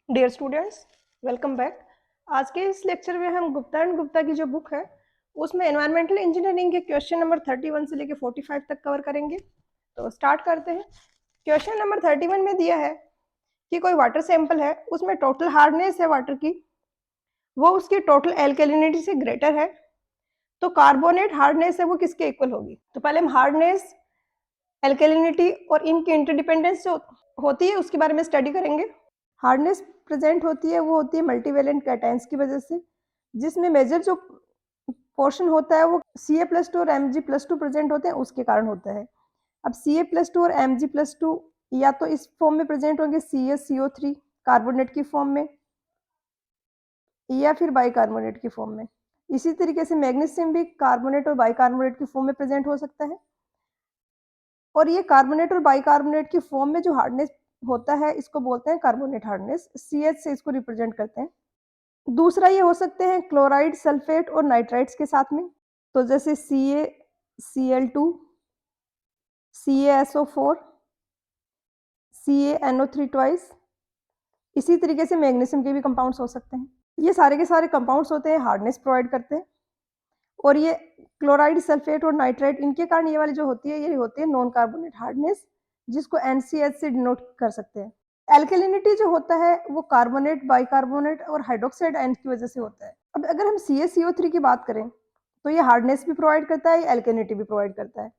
Dear students, welcome back. आज के इस लेक्चर में हम गुप्ता एंड गुप्ता की जो बुक है उसमें एनवायरमेंटल इंजीनियरिंग के क्वेश्चन नंबर 31 से लेकर 45 तक कवर करेंगे। तो स्टार्ट करते हैं। क्वेश्चन नंबर 31 में दिया है कि कोई वाटर सैंपल है, उसमें टोटल हार्डनेस है वाटर की, वो उसकी टोटल एल्केलिनिटी से ग्रेटर है, तो कार्बोनेट हार्डनेस है वो किसके इक्वल होगी। तो पहले हम हार्डनेस, एल्केलिनिटी और इनकी इंटरडिपेंडेंस जो होती है उसके बारे में स्टडी करेंगे। हार्डनेस प्रेजेंट होती है वो होती है मल्टीवेलेंट कैटायंस की वजह से, जिसमें मेजर जो पोर्शन होता है वो Ca+2 और Mg+2 प्रेजेंट होते हैं उसके कारण होता है। अब Ca+2 और Mg+2 या तो इस फॉर्म में प्रेजेंट होंगे CaCO3 कार्बोनेट की फॉर्म में, या फिर बाइकार्बोनेट की फॉर्म में। इसी तरीके से मैग्नीशियम भी कार्बोनेट और बाइकार्बोनेट की फॉर्म में प्रेजेंट हो सकता है। और ये कार्बोनेट और बाइकार्बोनेट की फॉर्म में जो हार्डनेस होता है इसको बोलते हैं कार्बोनेट हार्डनेस, CH से इसको रिप्रेजेंट करते हैं। दूसरा ये हो सकते हैं क्लोराइड, सल्फेट और नाइट्राइट्स के साथ में, तो जैसे CaCl2, CaSO4, CaNO3 ट्वाइस। इसी तरीके से मैग्नीशियम के भी कंपाउंड्स हो सकते हैं। ये सारे के सारे कंपाउंड्स होते हैं हार्डनेस प्रोवाइड करते हैं। और ये क्लोराइड, सल्फेट और नाइट्राइट, इनके कारण ये वाली जो होती है ये होती है नॉन कार्बोनेट हार्डनेस, जिसको NCH से डिनोट कर सकते हैं। एल्केलिनिटी जो होता है वो कार्बोनेट, बाइकार्बोनेट और हाइड्रोक्साइड आयन की वजह से होता है। अब अगर हम CaCO3 की बात करें तो ये हार्डनेस भी प्रोवाइड करता है, एल्केलिनिटी भी प्रोवाइड करता है।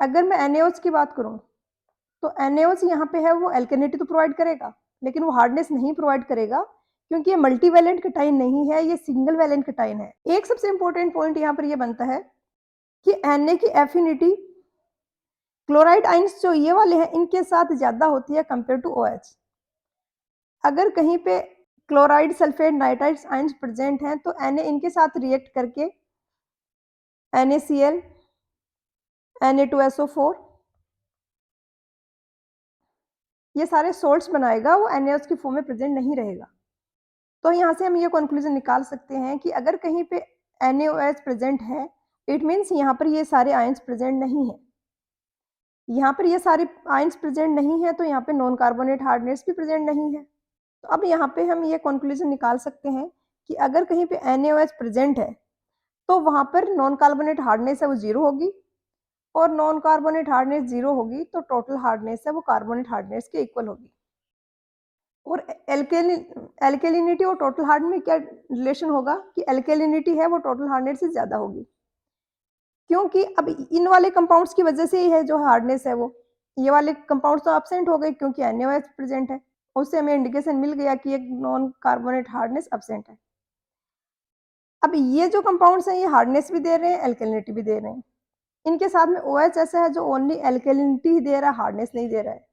अगर मैं NaOH की बात करूं तो NaOH यहाँ पे है वो एल्केलिनिटी तो प्रोवाइड करेगा लेकिन वो हार्डनेस नहीं प्रोवाइड करेगा, क्योंकि ये मल्टीवैलेंट कैटायन नहीं है, ये सिंगल वैलेंट कैटायन है। एक सबसे इंपॉर्टेंट पॉइंट यहाँ पर ये बनता है कि Na की एफिनिटी क्लोराइड आइंस जो ये वाले हैं इनके साथ ज्यादा होती है कंपेयर टू OH। अगर कहीं पे chloride, sulphate, nitrites ions present हैं तो Na इनके साथ रिएक्ट करके NaCl, Na2SO4 ये सारे सोल्ट्स बनाएगा, वो NaOH की फॉर्म में प्रेजेंट नहीं रहेगा। तो यहाँ से हम ये कंक्लूजन निकाल सकते हैं कि अगर कहीं पे NaOH प्रेजेंट है, इट मीन्स यहाँ पर ये सारे आयंस प्रेजेंट नहीं है। यहाँ पर ये सारे आयंस प्रेजेंट नहीं है तो यहाँ पे नॉन कार्बोनेट हार्डनेस भी प्रेजेंट नहीं है। तो अब यहाँ पे हम ये कंक्लूजन निकाल सकते हैं कि अगर कहीं पे NaOH प्रेजेंट है तो वहाँ पर नॉन कार्बोनेट हार्डनेस है वो 0 होगी, और नॉन कार्बोनेट हार्डनेस 0 होगी तो टोटल हार्डनेस है वो कार्बोनेट हार्डनेस के इक्वल होगी। और एल्केलिनिटी और टोटल हार्ड में क्या रिलेशन होगा कि एल्केलिनिटी है वो टोटल हार्डनेस से ज्यादा होगी, क्योंकि अब इन वाले कंपाउंड्स की वजह से ही है जो हार्डनेस है वो, ये वाले कंपाउंड्स तो एब्सेंट हो गए क्योंकि NaOH प्रेजेंट है। उससे हमें इंडिकेशन मिल गया कि एक नॉन कार्बोनेट हार्डनेस एब्सेंट है। अब ये जो कंपाउंड्स हैं ये हार्डनेस भी दे रहे हैं, एल्केलिनिटी भी दे रहे हैं। इनके साथ में OH ऐसा है जो ओनली एल्केलिनिटी ही दे रहा है, हार्डनेस नहीं दे रहा है।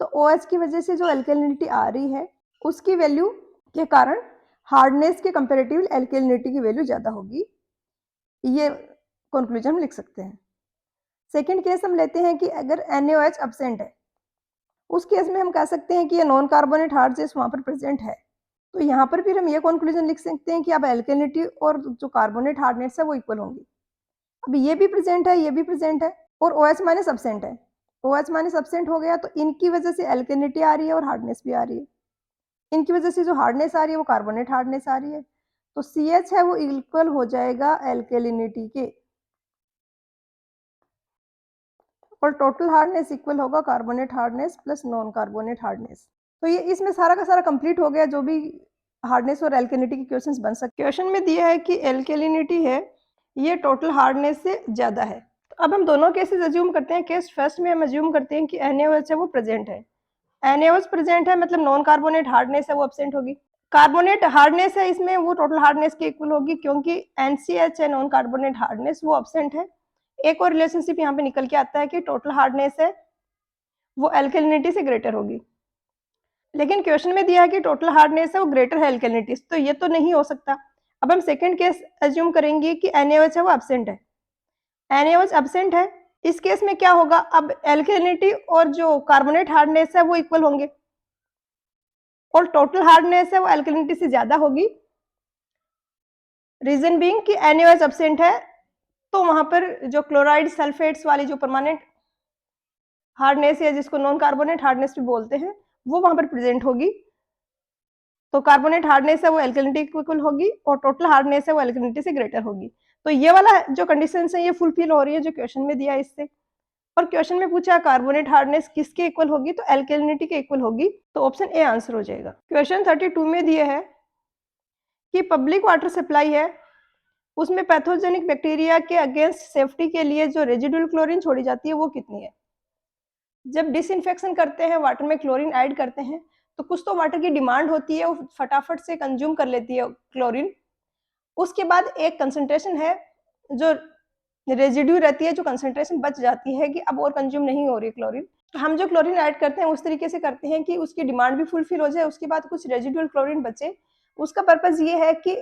तो OH की वजह से जो एल्केलिनिटी आ रही है उसकी वैल्यू के कारण हार्डनेस के कंपेरेटिव एल्केलिनिटी की वैल्यू ज्यादा होगी, ये कंक्लूजन हम लिख सकते हैं। सेकंड केस हम लेते हैं कि अगर NaOH एब्सेंट है, उस केस में हम कह सकते हैं कि ये नॉन कार्बोनेट हार्डनेस वहां पर प्रेजेंट है। तो यहाँ पर फिर हम ये कंक्लूजन लिख सकते हैं कि अब एल्केलिनिटी और जो कार्बोनेट हार्डनेस है वो इक्वल होंगी। अब ये भी प्रेजेंट है, ये भी प्रेजेंट है, और OH माइनस एब्सेंट है। OH माइनस एब्सेंट हो गया तो इनकी वजह से एल्केलिनिटी आ रही है और हार्डनेस भी आ रही है। इनकी वजह से जो हार्डनेस आ रही है वो कार्बोनेट हार्डनेस आ रही है, तो CH है वो इक्वल हो जाएगा एल्केलिनिटी के, और टोटल हार्डनेस इक्वल होगा carbonate hardness plus non carbonate hardness. तो ये इसमें सारा का सारा कंप्लीट हो गया जो भी हार्डनेस और एल्केलिनिटी के क्वेश्चंस बन सकते। क्वेश्चन में दिया है कि एल्केलिनिटी है ये टोटल हार्डनेस से ज्यादा है। तो अब हम दोनों केसेस अज्यूम करते हैं। केस फर्स्ट में हम अज्यूम करते हैं कि NaOH है वो प्रेजेंट है। NaOH प्रेजेंट है मतलब नॉन कार्बोनेट हार्डनेस है वो एब्सेंट होगी। कार्बोनेट हार्डनेस है इसमें वो टोटल हार्डनेस के इक्वल होगी, क्योंकि NCH है नॉन कार्बोनेट हार्डनेस वो एब्सेंट है। एक और रिलेशनशिप यहाँ पे निकल के आता है कि टोटल हार्डनेस है वो एल्केलिनिटी से ग्रेटर होगी। लेकिन क्वेश्चन में दिया है कि टोटल हार्डनेस है वो ग्रेटर है एल्केलिनिटी, तो ये तो नहीं हो सकता। अब हम सेकंड केस अज्यूम करेंगे कि NaOH है वो एब्सेंट है। NaOH एब्सेंट है, इस केस में क्या होगा, अब एल्केलिनिटी और जो कार्बोनेट हार्डनेस है वो इक्वल होंगे, और टोटल हार्डनेस है वो एल्केलिनिटी से ज्यादा होगी। रीजन बीइंग कि NaOH एब्सेंट है, तो वहां पर जो क्लोराइड, सल्फेट्स वाली जो परमानेंट हार्डनेस है जिसको नॉन कार्बोनेट हार्डनेस भी बोलते हैं वो वहां पर प्रेजेंट होगी, तो कार्बोनेट हार्डनेस है वो एल्कलिनिटी के इक्वल होगी और टोटल हार्डनेस है वो एल्कलिनिटी से ग्रेटर होगी। तो ये वाला जो कंडीशंस है ये फुलफिल हो रही है जो क्वेश्चन में दिया है इससे। और क्वेश्चन में पूछा कार्बोनेट हार्डनेस किसके इक्वल होगी, तो एल्कलिनिटी के इक्वल होगी, तो ऑप्शन ए आंसर हो जाएगा। क्वेश्चन 32 में दिए है कि पब्लिक वाटर सप्लाई है, उसमें पैथोजेनिक बैक्टीरिया के अगेंस्ट सेफ्टी के लिए जो रेजिडुअल क्लोरीन छोड़ी जाती है वो कितनी है। जब डिसइंफेक्शन करते हैं, वाटर में क्लोरीन ऐड करते हैं, तो कुछ तो वाटर की डिमांड होती है, वो फटाफट से कंज्यूम कर लेती है क्लोरीन। उसके बाद एक कंसंट्रेशन है जो रेजिड्यू रहती है, जो कंसंट्रेशन बच जाती है कि अब और कंज्यूम नहीं हो रही क्लोरीन। तो हम जो क्लोरीन ऐड करते हैं उस तरीके से करते हैं कि उसकी डिमांड भी फुलफिल हो जाए, उसके बाद कुछ रेजिडुअल क्लोरीन बचे। उसका पर्पज ये है कि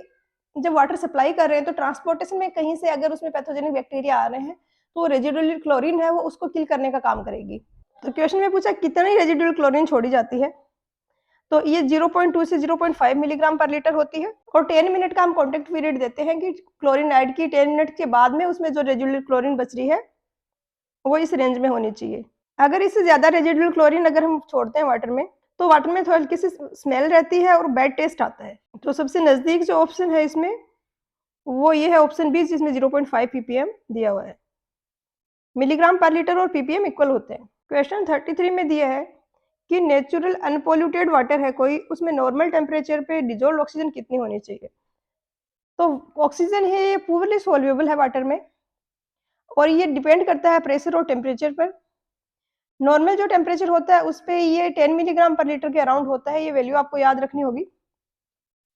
जब वाटर सप्लाई कर रहे हैं तो ट्रांसपोर्टेशन में कहीं से अगर उसमें पैथोजेनिक बैक्टीरिया आ रहे हैं तो रेजिडुअल क्लोरीन है वो उसको किल करने का काम करेगी। तो क्वेश्चन में पूछा कितनी रेजिडुअल क्लोरीन छोड़ी जाती है, तो ये 0.2 से 0.5 मिलीग्राम पर लीटर होती है। और 10 मिनट का हम कॉन्टेक्ट पीरियड देते हैं कि क्लोरीन ऐड की 10 मिनट के बाद में उसमें जो रेजिडुअल क्लोरीन बच रही है वो इस रेंज में होनी चाहिए। अगर इससे ज्यादा रेजिडुअल क्लोरीन अगर हम छोड़ते हैं वाटर में तो वाटर में थोड़ी हल्की सी स्मेल रहती है और बैड टेस्ट आता है। तो सबसे नजदीक जो ऑप्शन है इसमें वो ये है ऑप्शन बी, जिसमें 0.5 ppm दिया हुआ है। मिलीग्राम पर लीटर और ppm इक्वल होते हैं। क्वेश्चन 33 में दिया है कि नेचुरल अनपोल्यूटेड वाटर है कोई, उसमें नॉर्मल टेम्परेचर पे डिजोल्व ऑक्सीजन कितनी होनी चाहिए। तो ऑक्सीजन है ये पूर्ली सोल्यूबल है वाटर में और ये डिपेंड करता है प्रेशर और टेम्परेचर पर। नॉर्मल जो टेम्परेचर होता है उस पे ये 10 मिलीग्राम पर लीटर के अराउंड होता है, ये वैल्यू आपको याद रखनी होगी।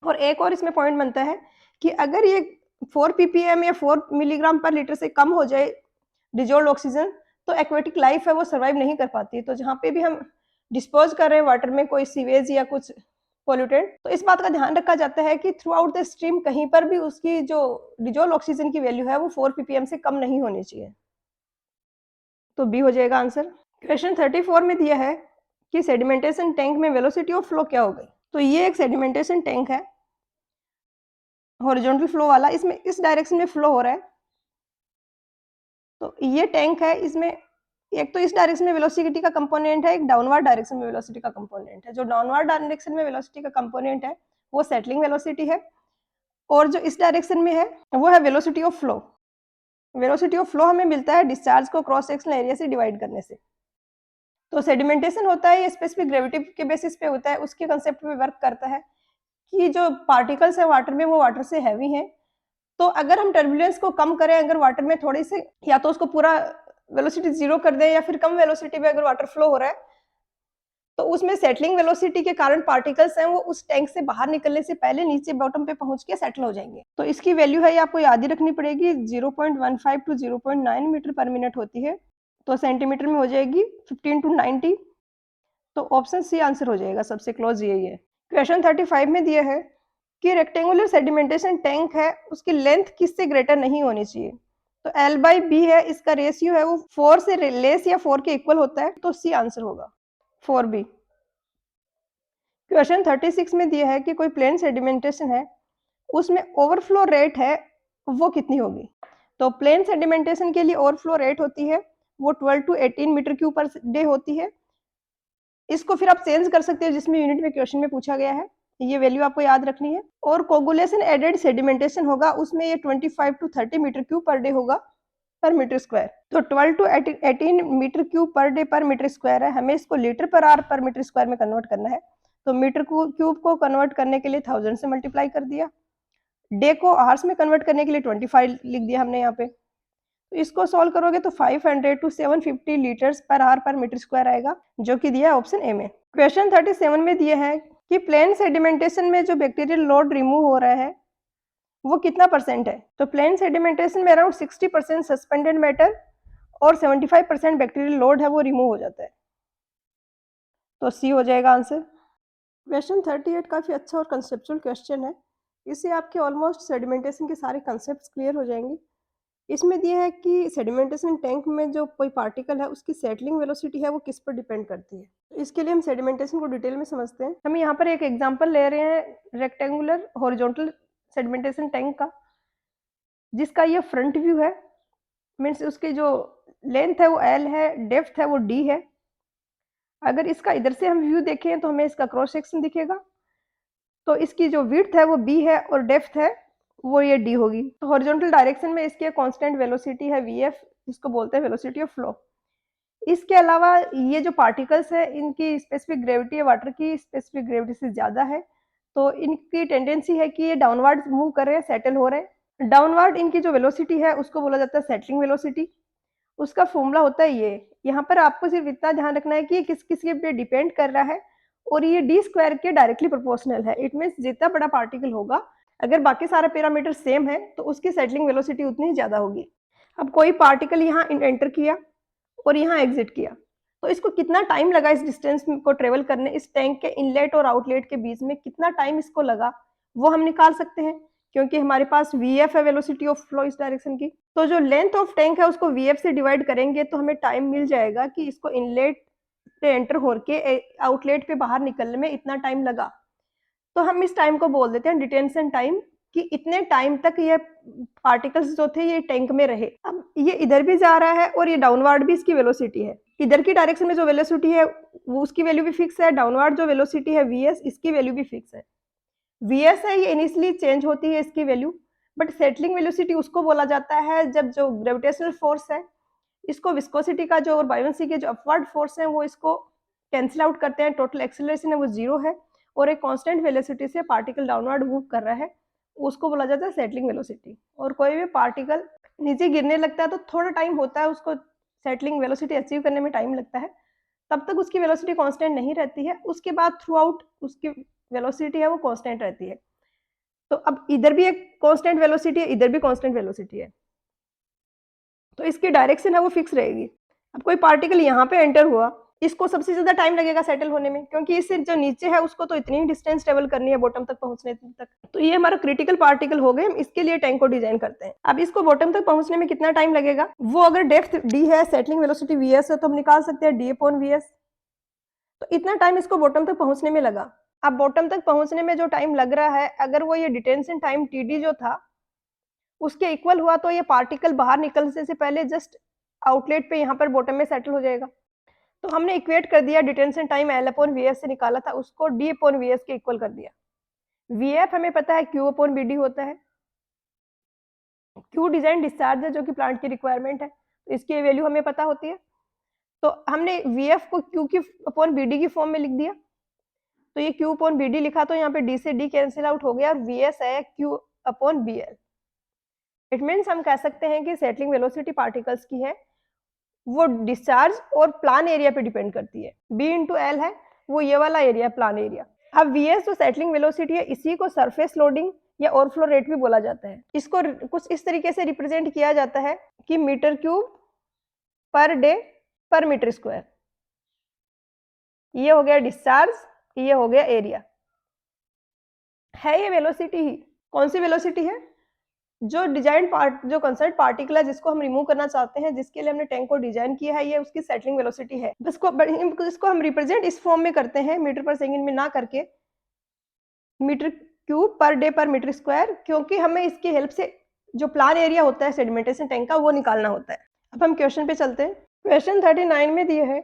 और एक और इसमें पॉइंट बनता है कि अगर ये 4 ppm या 4 मिलीग्राम पर लीटर से कम हो जाए डिजोल्व ऑक्सीजन, तो एक्वेटिक लाइफ है वो सर्वाइव नहीं कर पाती। तो जहाँ पे भी हम डिस्पोज कर रहे हैं वाटर में कोई सीवेज या कुछ पोल्यूटेंट, तो इस बात का ध्यान रखा जाता है कि थ्रू आउट द स्ट्रीम कहीं पर भी उसकी जो डिजोल्व ऑक्सीजन की वैल्यू है वो 4 ppm से कम नहीं होनी चाहिए। तो बी हो जाएगा आंसर। क्वेश्चन 34 में दिया है कि सेडिमेंटेशन टैंक में वेलोसिटी ऑफ फ्लो क्या हो गई। तो ये एक सेडिमेंटेशन टैंक है हॉरिजॉन्टल फ्लो वाला, इसमें इस डायरेक्शन में फ्लो हो रहा है। तो ये टैंक है, इसमें एक तो इस डायरेक्शन में वेलोसिटी का कंपोनेंट है, एक डाउनवर्ड डायरेक्शन में वेलोसिटी का कंपोनेंट है। जो डाउनवर्ड डायरेक्शन में वेलोसिटी का कंपोनेंट है वो सेटलिंग वेलोसिटी है और जो इस डायरेक्शन में है वो है velocity of flow. Velocity of flow हमें मिलता है डिस्चार्ज को क्रॉस सेक्शनल एरिया से डिवाइड करने से। तो सेडिमेंटेशन होता है ये स्पेसिफिक ग्रेविटी के बेसिस पे होता है, उसके कंसेप्ट पे वर्क करता है कि जो पार्टिकल्स है वाटर में वो वाटर से हैवी हैं। तो अगर हम टर्बुलेंस को कम करें, अगर वाटर में थोड़ी सी या तो उसको पूरा वेलोसिटी जीरो कर दें या फिर कम वेलोसिटी पे अगर वाटर फ्लो हो रहा है, तो उसमें सेटलिंग वेलोसिटी के कारण पार्टिकल्स हैं वो उस टैंक से बाहर निकलने से पहले नीचे बॉटम पे पहुंच के सेटल हो जाएंगे। तो इसकी वैल्यू है ये आपको याद ही रखनी पड़ेगी, 0.15 टू 0.9 मीटर पर मिनट होती है। तो सेंटीमीटर में हो जाएगी 15 टू 90। तो ऑप्शन सी आंसर हो जाएगा, सबसे क्लोज यही है। क्वेश्चन 35 में दिया है कि रेक्टेंगुलर सेडिमेंटेशन टैंक है उसकी लेंथ किससे ग्रेटर नहीं होनी चाहिए। तो L बाई बी है, इसका रेशियो है वो 4 से लेस या 4 के इक्वल होता है, तो सी आंसर होगा 4B। क्वेश्चन 36 में दिया है कि कोई प्लेन सेडिमेंटेशन है उसमें ओवरफ्लो रेट है वो कितनी होगी। तो प्लेन सेडिमेंटेशन के लिए ओवरफ्लो रेट होती है वो 12 to 18 meter cube per day होती है। इसको फिर आप चेंज कर सकते हो जिसमें यूनिट में क्वेश्चन में पूछा गया है, ये वैल्यू आपको याद रखनी है। और कोगुलेशन एडेड सेडिमेंटेशन होगा उसमें ये 25 to 30 meter cube per day होगा पर मीटर स्क्वायर। तो 12 to 18 meter cube per day per meter square है, हमें इसको लीटर पर आवर पर मीटर स्क्वायर में कन्वर्ट करना है। तो मीटर क्यूब को कन्वर्ट करने के लिए 1000 से मल्टीप्लाई कर दिया, डे को आवर्स में कन्वर्ट करने के लिए 25 लिख दिया हमने यहाँ पे। तो इसको सॉल्व करोगे तो 500 टू 750 लीटर्स पर आवर पर मीटर स्क्वायर आएगा, जो कि दिया है ऑप्शन ए में। क्वेश्चन 37 में दिया है कि प्लेन सेडिमेंटेशन में जो बैक्टीरियल लोड रिमूव हो रहा है वो कितना परसेंट है। तो प्लेन सेडिमेंटेशन में अराउंड 60% सस्पेंडेड मैटर और 75% बैक्टीरियल लोड है वो रिमूव हो जाता है, तो सी हो जाएगा आंसर। क्वेश्चन 38 काफ़ी अच्छा और कंसेप्चुअल क्वेश्चन है, इससे आपके ऑलमोस्ट सेडिमेंटेशन के सारे कंसेप्ट क्लियर हो जाएंगे। इसमें दिया है कि सेडिमेंटेशन टैंक में जो कोई पार्टिकल है उसकी सेटलिंग वेलोसिटी है वो किस पर डिपेंड करती है। तो इसके लिए हम सेडिमेंटेशन को डिटेल में समझते हैं। हम यहाँ पर एक एग्जांपल ले रहे हैं रेक्टेंगुलर हॉरिजॉन्टल सेडिमेंटेशन टैंक का, जिसका ये फ्रंट व्यू है, मीन्स उसकी जो लेंथ है वो L है, डेप्थ है वो D है। अगर इसका इधर से हम व्यू देखें तो हमें इसका क्रॉस सेक्शन दिखेगा तो इसकी जो विड्थ है वो b है और डेप्थ है वो ये d होगी। तो हॉरिजॉन्टल डायरेक्शन में इसकी कांस्टेंट वेलोसिटी है vf, जिसको बोलते हैं वेलोसिटी ऑफ फ्लो। इसके अलावा ये जो पार्टिकल्स है इनकी स्पेसिफिक ग्रेविटी है वाटर की स्पेसिफिक ग्रेविटी से ज़्यादा है, तो इनकी टेंडेंसी है कि ये डाउनवर्ड मूव कर रहे हैं, सेटल हो रहे हैं। डाउनवर्ड इनकी जो वेलोसिटी है उसको बोला जाता है सेटलिंग वेलोसिटी। उसका फॉर्मूला होता है ये, यहाँ पर आपको सिर्फ इतना ध्यान रखना है कि ये किस किस पे डिपेंड कर रहा है और ये डी स्क्वायर के डायरेक्टली प्रोपोर्शनल है। इट मीन्स जितना बड़ा पार्टिकल होगा, अगर बाकी सारा पैरामीटर सेम है तो उसकी सेटलिंग वेलोसिटी उतनी ही ज़्यादा होगी। अब कोई पार्टिकल यहाँ एंटर किया और यहाँ एग्जिट किया, तो इसको कितना टाइम लगा इस डिस्टेंस को ट्रेवल करने, इस टैंक के इनलेट और आउटलेट के बीच में कितना टाइम इसको लगा, वो हम निकाल सकते हैं क्योंकि हमारे पास vf है वेलोसिटी ऑफ फ्लो इस डायरेक्शन की। तो जो लेंथ ऑफ टैंक है उसको vf से डिवाइड करेंगे तो हमें टाइम मिल जाएगा कि इसको इनलेट पे एंटर होके आउटलेट पे बाहर निकलने में इतना टाइम लगा। तो हम इस टाइम को बोल देते हैं डिटेंशन टाइम, कि इतने टाइम तक ये पार्टिकल्स जो थे ये टैंक में रहे। अब ये इधर भी जा रहा है और ये डाउनवर्ड भी इसकी वेलोसिटी है। इधर की डायरेक्शन में जो वेलोसिटी है वो उसकी वैल्यू भी फिक्स है, डाउनवर्ड जो वेलोसिटी है vs इसकी वैल्यू भी फिक्स है। vs है ये इनिशियली चेंज होती है इसकी वैल्यू, बट सेटलिंग वेलोसिटी उसको बोला जाता है जब जो ग्रेविटेशनल फोर्स है इसको विस्कोसिटी का जो और बायोंसी के जो अपवर्ड फोर्स है वो इसको कैंसिल आउट करते हैं, टोटल एक्सेलरेशन है वो जीरो है और एक कांस्टेंट वेलोसिटी से पार्टिकल डाउनवर्ड मूव कर रहा है, उसको बोला जाता है सेटलिंग वेलोसिटी। और कोई भी पार्टिकल नीचे गिरने लगता है तो थोड़ा टाइम होता है, उसको सेटलिंग वेलोसिटी अचीव करने में टाइम लगता है, तब तक उसकी वेलोसिटी कांस्टेंट नहीं रहती है, उसके बाद थ्रू आउट उसकी वेलोसिटी है वो कांस्टेंट रहती है। तो अब इधर भी एक कांस्टेंट वेलोसिटी है, इधर भी कांस्टेंट वेलोसिटी है, तो इसकी डायरेक्शन है वो फिक्स रहेगी। अब कोई पार्टिकल यहाँ पे एंटर हुआ, इसको सबसे ज्यादा टाइम लगेगा सेटल होने में क्योंकि इससे जो नीचे है उसको तो इतनी ही डिस्टेंस ट्रेवल करनी है बॉटम तक पहुंचने तक। तो ये हमारा क्रिटिकल पार्टिकल हो गए, हम इसके लिए टैंक को डिजाइन करते हैं। अब इसको बॉटम तक पहुंचने में कितना टाइम लगेगा, वो अगर डेप्थ d है, सेटलिंग वेलोसिटी vs है, तो हम निकाल सकते हैं d/vs। तो इतना टाइम इसको बॉटम तक पहुंचने में लगा। अब बॉटम तक पहुंचने में जो टाइम लग रहा है, अगर वो ये डिटेंशन टाइम td जो था उसके इक्वल हुआ तो ये पार्टिकल बाहर निकलने से पहले जस्ट आउटलेट पे यहाँ पर बॉटम में सेटल हो जाएगा। तो हमने इक्वेट कर दिया डिटेंशन टाइम L/Vs से निकाला था उसको D/Vs के इक्वल कर दिया। Vf हमें पता है Q/Vd होता है। Q डिजाइन डिस्चार्ज है जो कि प्लांट की रिक्वायरमेंट है, तो इसकी वैल्यू हमें पता होती है। तो हमने Vf को Q की अपॉन Bd की फॉर्म में लिख दिया, तो ये Q/Bd लिखा तो यहाँ पे D से D कैंसिल आउट हो गया और Vs है Q/Bl। इट मीन्स हम कह सकते हैं कि सेटलिंग वेलोसिटी पार्टिकल्स की है वो डिस्चार्ज और प्लान एरिया पे डिपेंड करती है। B/L है वो ये वाला एरिया प्लान एरिया। अब Vs जो सेटलिंग वेलोसिटी है इसी को सरफेस लोडिंग या ओवरफ्लो रेट भी बोला जाता है। इसको कुछ इस तरीके से रिप्रेजेंट किया जाता है कि metre cube per day per meter square. ये हो गया डिस्चार्ज, ये हो गया एरिया। है ये वेलोसिटी ही। कौन सी वेलोसिटी है, जो डिजाइन पार्ट जो कंसर्न पार्टिकल है जिसको हम रिमूव करना चाहते हैं, जिसके लिए हमने टैंक को डिजाइन किया है, ये उसकी सेटलिंग वेलोसिटी है। इसको हम रिप्रेजेंट इस फॉर्म में करते हैं मीटर पर सेकंड में ना करके metre cube per day per meter square, क्योंकि हमें इसकी हेल्प से जो प्लान एरिया होता है सेडिमेंटेशन टैंक का वो निकालना होता है। अब हम क्वेश्चन पे चलते हैं। क्वेश्चन 39 में दिया है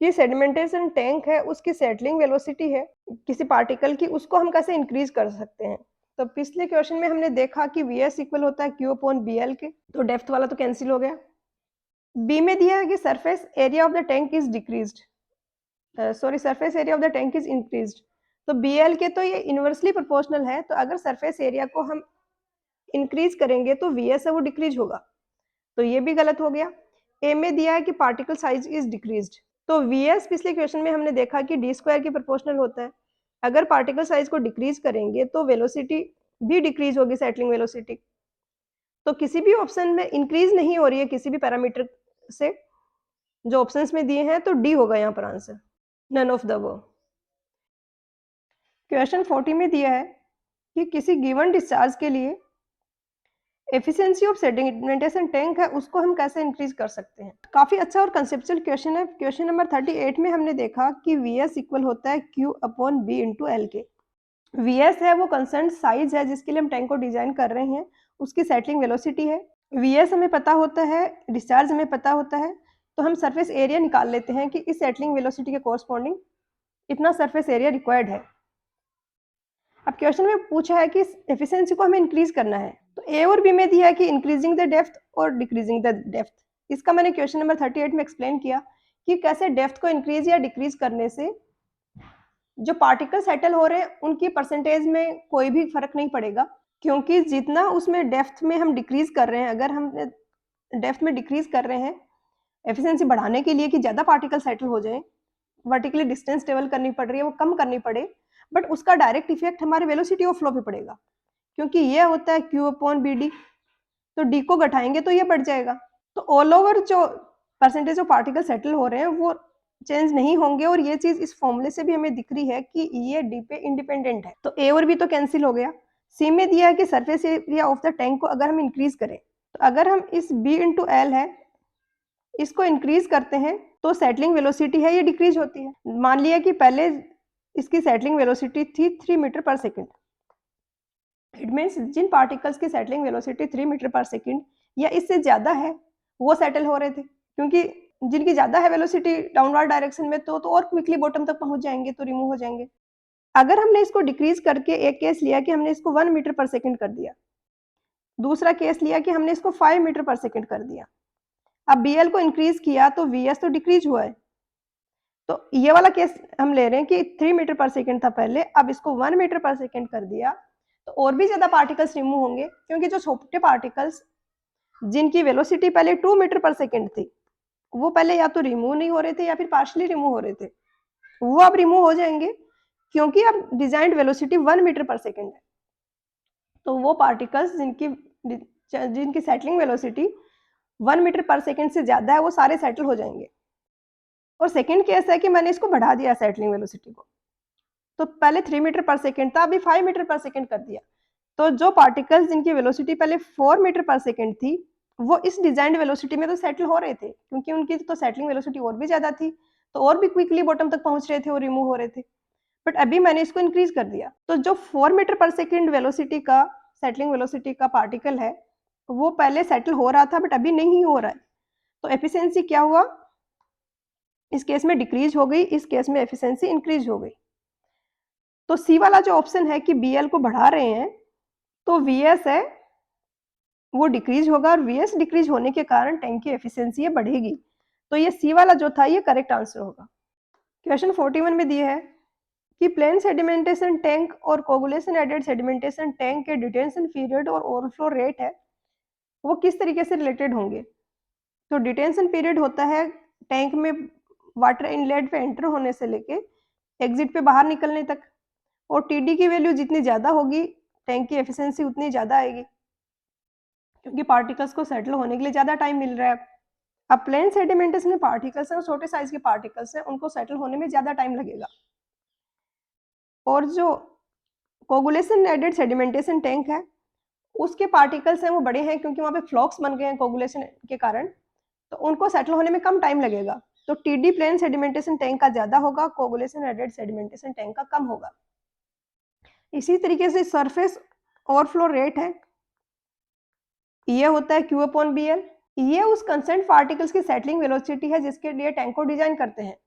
कि सेडिमेंटेशन टैंक है उसकी सेटलिंग वेलोसिटी है किसी पार्टिकल की, उसको हम कैसे इंक्रीज कर सकते हैं। तो पिछले क्वेश्चन में हमने देखा कि Vs इक्वल होता है Q/Bl के, तो डेप्थ वाला तो कैंसिल हो गया। बी में दिया है कि surface area of the tank is decreased, sorry surface area of the tank is increased. तो Bl के तो ये इनवर्सली प्रोपोर्शनल है, तो अगर सरफेस एरिया को हम इंक्रीज करेंगे तो Vs है वो डिक्रीज होगा, तो ये भी गलत हो गया। ए में दिया है कि पार्टिकल साइज इज डिक्रीज्ड, तो Vs पिछले क्वेश्चन में हमने देखा कि d स्क्वायर के प्रोपोर्शनल होता है। अगर पार्टिकल साइज को डिक्रीज करेंगे तो वेलोसिटी भी डिक्रीज होगी, सेटलिंग वेलोसिटी। तो किसी भी ऑप्शन में इंक्रीज नहीं हो रही है किसी भी पैरामीटर से जो ऑप्शंस में दिए हैं, तो डी होगा यहाँ पर answer, none of the above. Question 40 में दिया है कि किसी गिवन डिस्चार्ज के लिए एफिशिएंसी ऑफ सेडिमेंटेशन टैंक है उसको हम कैसे इंक्रीज कर सकते हैं। काफी अच्छा और कंसेप्चुअल क्वेश्चन है। क्वेश्चन नंबर 38 में हमने देखा कि Vs इक्वल होता है Q/B/L के। Vs है वो कंसर्न साइज है जिसके लिए हम टैंक को डिजाइन कर रहे हैं, उसकी सेटलिंग वेलोसिटी है। Vs हमें पता होता है, डिस्चार्ज हमें पता होता है, तो हम सरफेस एरिया निकाल लेते हैं कि इस सेटलिंग वेलोसिटी के कोरस्पॉन्डिंग इतना सरफेस एरिया रिक्वायर्ड है। अब क्वेश्चन में पूछा है कि एफिशिएंसी को हमें इंक्रीज करना है, तो ए और बी में दिया है कि इंक्रीजिंग द डेप्थ और डिक्रीजिंग द डेप्थ। इसका मैंने क्वेश्चन नंबर 38 में एक्सप्लेन किया कि कैसे डेप्थ को इंक्रीज या डिक्रीज करने से जो पार्टिकल सेटल हो रहे हैं उनकी परसेंटेज में कोई भी फर्क नहीं पड़ेगा, क्योंकि जितना उसमें डेप्थ में हम डिक्रीज कर रहे हैं, अगर हम डेप्थ में डिक्रीज कर रहे हैं एफिशिएंसी बढ़ाने के लिए कि ज़्यादा पार्टिकल सेटल हो जाए, वर्टिकली डिस्टेंस ट्रेवल करनी पड़ रही है वो कम करनी पड़े, बट उसका डायरेक्ट इफेक्ट हमारे वेलोसिटी ऑफ फ्लो पे पड़ेगा, क्योंकि ये होता है क्यू अपॉन बी डी, तो डी को घटाएंगे तो ये बढ़ जाएगा। तो ऑल ओवर जो परसेंटेज ऑफ पार्टिकल सेटल हो रहे हैं वो चेंज नहीं होंगे, और ये चीज इस फॉर्मूले से भी हमें दिख रही है कि ये डी पे इंडिपेंडेंट है। तो ए और बी तो कैंसिल हो गया। सी में दिया है कि surface area of the tank को अगर हम इंक्रीज करें, तो अगर हम इस बी इंटू एल है इसको इंक्रीज करते हैं तो सेटलिंग वेलोसिटी है ये डिक्रीज होती है। मान लिया कि पहले इसकी सेटलिंग वेलोसिटी थी 3 meter per second, it means जिन पार्टिकल्स की settling velocity 3 meter per second या इससे ज़्यादा है वो सेटल हो रहे थे, क्योंकि जिनकी ज़्यादा है वेलोसिटी डाउनवर्ड डायरेक्शन में तो और क्विकली बॉटम तक पहुंच जाएंगे, तो रिमूव हो जाएंगे। अगर हमने इसको डिक्रीज करके एक केस लिया कि हमने इसको 1 मीटर पर सेकेंड कर दिया, दूसरा केस लिया कि हमने इसको 5 मीटर पर सेकेंड कर दिया, अब बी एल को इंक्रीज किया तो वी एस तो डिक्रीज हुआ है। तो ये वाला केस हम ले रहे हैं कि 3 मीटर पर सेकेंड था पहले, अब इसको 1 मीटर पर सेकेंड कर दिया तो और भी ज्यादा पार्टिकल्स रिमूव होंगे, क्योंकि जो छोटे पार्टिकल्स जिनकी वेलोसिटी पहले 2 मीटर पर सेकेंड थी वो पहले या तो रिमूव नहीं हो रहे थे या फिर पार्शली रिमूव हो रहे थे, वो अब रिमूव हो जाएंगे, क्योंकि अब designed velocity 1 metre per second है। तो वो पार्टिकल्स जिनकी settling velocity 1 metre per second से ज्यादा है वो सारे सेटल हो जाएंगे। और सेकेंड केस है कि मैंने इसको बढ़ा दिया सेटलिंग वेलोसिटी को, तो पहले 3 मीटर पर सेकेंड था अभी 5 मीटर पर सेकेंड कर दिया, तो जो पार्टिकल्स जिनकी वेलोसिटी पहले 4 मीटर पर सेकेंड थी वो इस डिजाइंड वेलोसिटी में तो सेटल हो रहे थे, क्योंकि उनकी तो सेटलिंग वेलोसिटी और भी ज्यादा थी, तो और भी क्विकली बॉटम तक पहुंच रहे थे और रिमूव हो रहे थे। बट अभी मैंने इसको इंक्रीज कर दिया, तो जो 4 मीटर पर सेकेंड वेलोसिटी का सेटलिंग वेलोसिटी का पार्टिकल है वो पहले सेटल हो रहा था बट अभी नहीं हो रहा है, तो एफिशिएंसी क्या हुआ, इस केस में डिक्रीज हो गई, इस केस में एफिशिएंसी इंक्रीज हो गई। तो सी वाला जो ऑप्शन है कि बीएल को बढ़ा रहे हैं तो वीएस है वो डिक्रीज होगा, और वीएस डिक्रीज होने के कारण टैंक की एफिशिएंसी बढ़ेगी, तो ये सी वाला जो था ये करेक्ट आंसर होगा। क्वेश्चन 41 में दिया है कि प्लेन सेडिमेंटेशन टैंक और कोगुलेशन एडेड सेडिमेंटेशन टैंक के डिटेंशन पीरियड और ओवरफ्लो रेट है वो किस तरीके से रिलेटेड होंगे। तो डिटेंशन पीरियड होता है टैंक में वाटर इनलेट पे एंटर होने से लेके एग्जिट पे बाहर निकलने तक, और टीडी की वैल्यू जितनी ज़्यादा होगी टैंक की एफिशिएंसी उतनी ज़्यादा आएगी, क्योंकि पार्टिकल्स को सेटल होने के लिए ज़्यादा टाइम मिल रहा है। अब प्लेन सेडिमेंटेशन में पार्टिकल्स हैं, छोटे साइज के पार्टिकल्स हैं, उनको सेटल होने में ज़्यादा टाइम लगेगा, और जो कोगुलेशन एडेड सेडिमेंटेशन टैंक है उसके पार्टिकल्स हैं वो बड़े हैं, क्योंकि वहाँ पे फ्लॉक्स बन गए हैं कोगुलेशन के कारण, तो उनको सेटल होने में कम टाइम लगेगा, तो टीडी प्लेन सेडिमेंटेशन टैंक का ज्यादा होगा, कोगुलेशन एडेड सेडिमेंटेशन टैंक का कम होगा। इसी तरीके से सरफेस ओवरफ्लो रेट है, ये होता है क्यू अपॉन बी एल, ये उस कंसेंट पार्टिकल्स की सेटलिंग वेलोसिटी है जिसके लिए टैंक को डिजाइन करते हैं।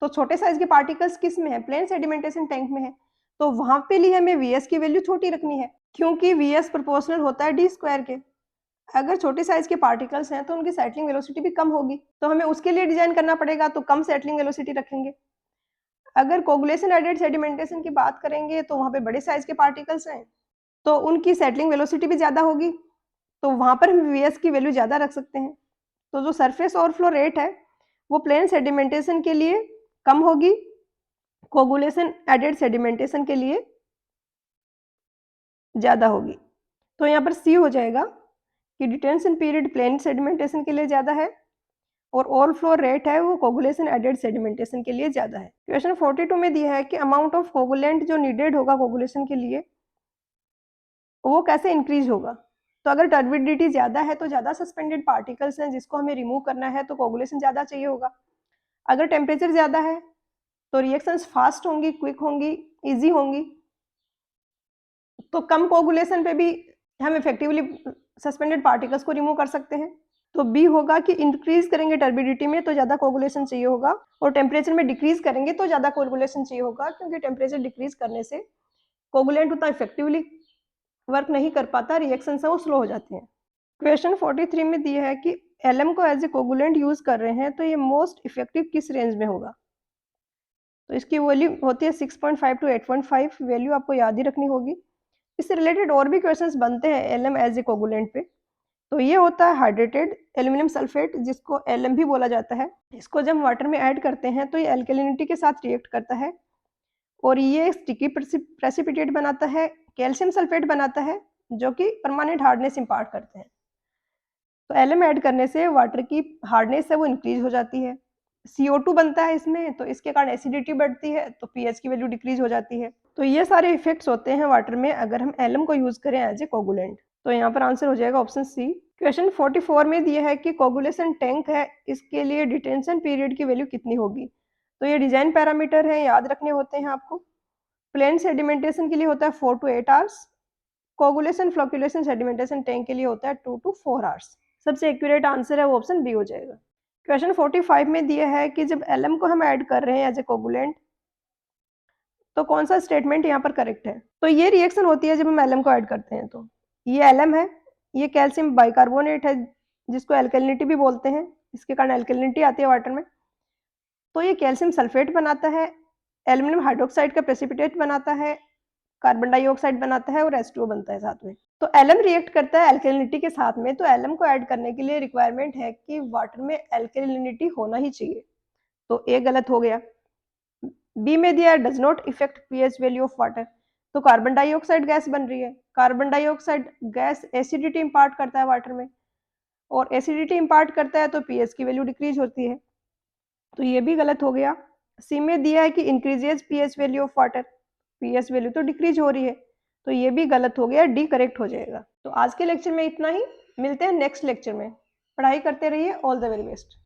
तो छोटे साइज के पार्टिकल्स किस में है, प्लेन सेडिमेंटेशन टैंक में है, तो वहां पे लिए हमें वीएस की वैल्यू छोटी रखनी है, क्योंकि वीएस प्रोपोर्शनल होता है डी स्क्वायर के। अगर छोटे साइज के पार्टिकल्स हैं तो उनकी सेटलिंग वेलोसिटी भी कम होगी, तो हमें उसके लिए डिजाइन करना पड़ेगा, तो कम सेटलिंग वेलोसिटी रखेंगे। अगर कोगुलेशन एडेड सेडिमेंटेशन की बात करेंगे तो वहां पे बड़े साइज के पार्टिकल्स हैं तो उनकी सेटलिंग वेलोसिटी भी ज्यादा होगी, तो वहां पर हम वीएस की वैल्यू ज्यादा रख सकते हैं। तो जो सरफेस ओवरफ्लो रेट है वो प्लेन सेडिमेंटेशन के लिए कम होगी, कोगुलेशन एडेड सेडिमेंटेशन के लिए ज्यादा होगी। तो यहाँ पर सी हो जाएगा कि डिटेंशन पीरियड प्लेन सेडिमेंटेशन के लिए ज्यादा है और ओवरफ्लो रेट है वो कोगुलेशन एडेड सेडिमेंटेशन के लिए ज्यादा है। क्वेश्चन 42 में दिया है कि अमाउंट ऑफ कोगुलेंट जो नीडेड होगा कोगुलेशन के लिए वो कैसे इंक्रीज होगा। तो अगर टर्बिडिटी ज्यादा है तो ज्यादा सस्पेंडेड पार्टिकल्स हैं जिसको हमें रिमूव करना है, तो कोगुलेशन ज्यादा चाहिए होगा। अगर टेम्परेचर ज्यादा है तो रिएक्शंस फास्ट होंगी, क्विक होंगी, इजी होंगी, तो कम कोगुलेशन पे भी हम इफेक्टिवली सस्पेंडेड पार्टिकल्स को रिमूव कर सकते हैं। तो बी होगा कि इंक्रीज करेंगे टर्बिडिटी में तो ज्यादा कोगुलेशन चाहिए होगा, और टेम्परेचर में डिक्रीज करेंगे तो ज्यादा कोगुलेशन चाहिए होगा, क्योंकि टेम्परेचर डिक्रीज करने से कोगुलेंट उतना इफेक्टिवली वर्क नहीं कर पाता, रिएक्शन से वो स्लो हो जाते हैं। क्वेश्चन 43 में दिया है कि एलएम को एज ए कोगुलेंट यूज कर रहे हैं तो ये मोस्ट इफेक्टिव किस रेंज में होगा। तो इसकी वैल्यू होती है 6.5 टू 8.5, वैल्यू आपको याद ही रखनी होगी। इससे रिलेटेड और भी क्वेश्चंस बनते हैं एलएम एज ए कोगुलेंट पे। तो ये होता है हाइड्रेटेड एल्यूमिनियम सल्फेट, जिसको एलएम भी बोला जाता है। इसको जब वाटर में ऐड करते हैं तो ये अल्कलिनिटी के साथ रिएक्ट करता है और ये स्टिकी प्रेसिपिटेट बनाता है, कैल्शियम सल्फेट बनाता है, जो कि परमानेंट हार्डनेस इम्पार्ट करते हैं। तो एलएम ऐड करने से वाटर की हार्डनेस है वो इंक्रीज हो जाती है। CO2 बनता है इसमें, तो इसके कारण एसिडिटी बढ़ती है, तो पीएच की वैल्यू डिक्रीज हो जाती है। तो ये सारे इफेक्ट्स होते हैं वाटर में अगर हम एलएम को यूज करें एज ए कोगुलेंट। तो यहाँ पर आंसर हो जाएगा ऑप्शन सी। क्वेश्चन 44 में दिया है कि कोगुलेशन टैंक है, इसके लिए डिटेंशन पीरियड की वैल्यू कितनी होगी। तो ये डिजाइन पैरामीटर है, याद रखने होते हैं आपको। प्लेन सेडिमेंटेशन के लिए होता है 4 to 8 hours. Coagulation flocculation sedimentation tank के लिए होता है 2 to 4 आवर्स। सबसे एक्यूरेट आंसर है वो ऑप्शन बी हो जाएगा। क्वेश्चन 45 में दिया है कि जब एलएम को हम ऐड कर रहे हैं एज ए कोगुलेंट तो कौन सा स्टेटमेंट यहाँ पर करेक्ट है। तो ये रिएक्शन होती है जब हम एलएम को ऐड करते हैं। तो ये एलएम है, ये कैल्शियम बाइकार्बोनेट है जिसको एल्कलिनिटी भी बोलते हैं, इसके कारण एल्कलिनिटी आती है वाटर में। तो ये कैल्शियम सल्फेट बनाता है, एल्यूमिनियम हाइड्रोक्साइड का प्रेसिपिटेट बनाता है, कार्बन डाइऑक्साइड बनाता है और H2O बनता है साथ में। तो एलएम रिएक्ट करता है एल्कलिनिटी के साथ में। तो एलएम को ऐड करने के लिए रिक्वायरमेंट है कि वाटर में एल्कलिनिटी होना ही चाहिए। तो ए गलत हो गया। बी में दिया does not effect pH value of water. तो कार्बन डाइऑक्साइड गैस बन रही है, carbon dioxide gas acidity impart करता है वाटर में, और एसिडिटी इम्पार्ट करता है तो पीएच की वैल्यू डिक्रीज होती है। तो ये भी गलत हो गया। सी में दिया है कि increases pH value of water, pH value तो डिक्रीज हो रही है। तो ये भी गलत हो गया, डी करेक्ट हो जाएगा। तो आज के लेक्चर में इतना ही, मिलते हैं नेक्स्ट लेक्चर में। पढ़ाई करते रहिए, ऑल द वेरी बेस्ट।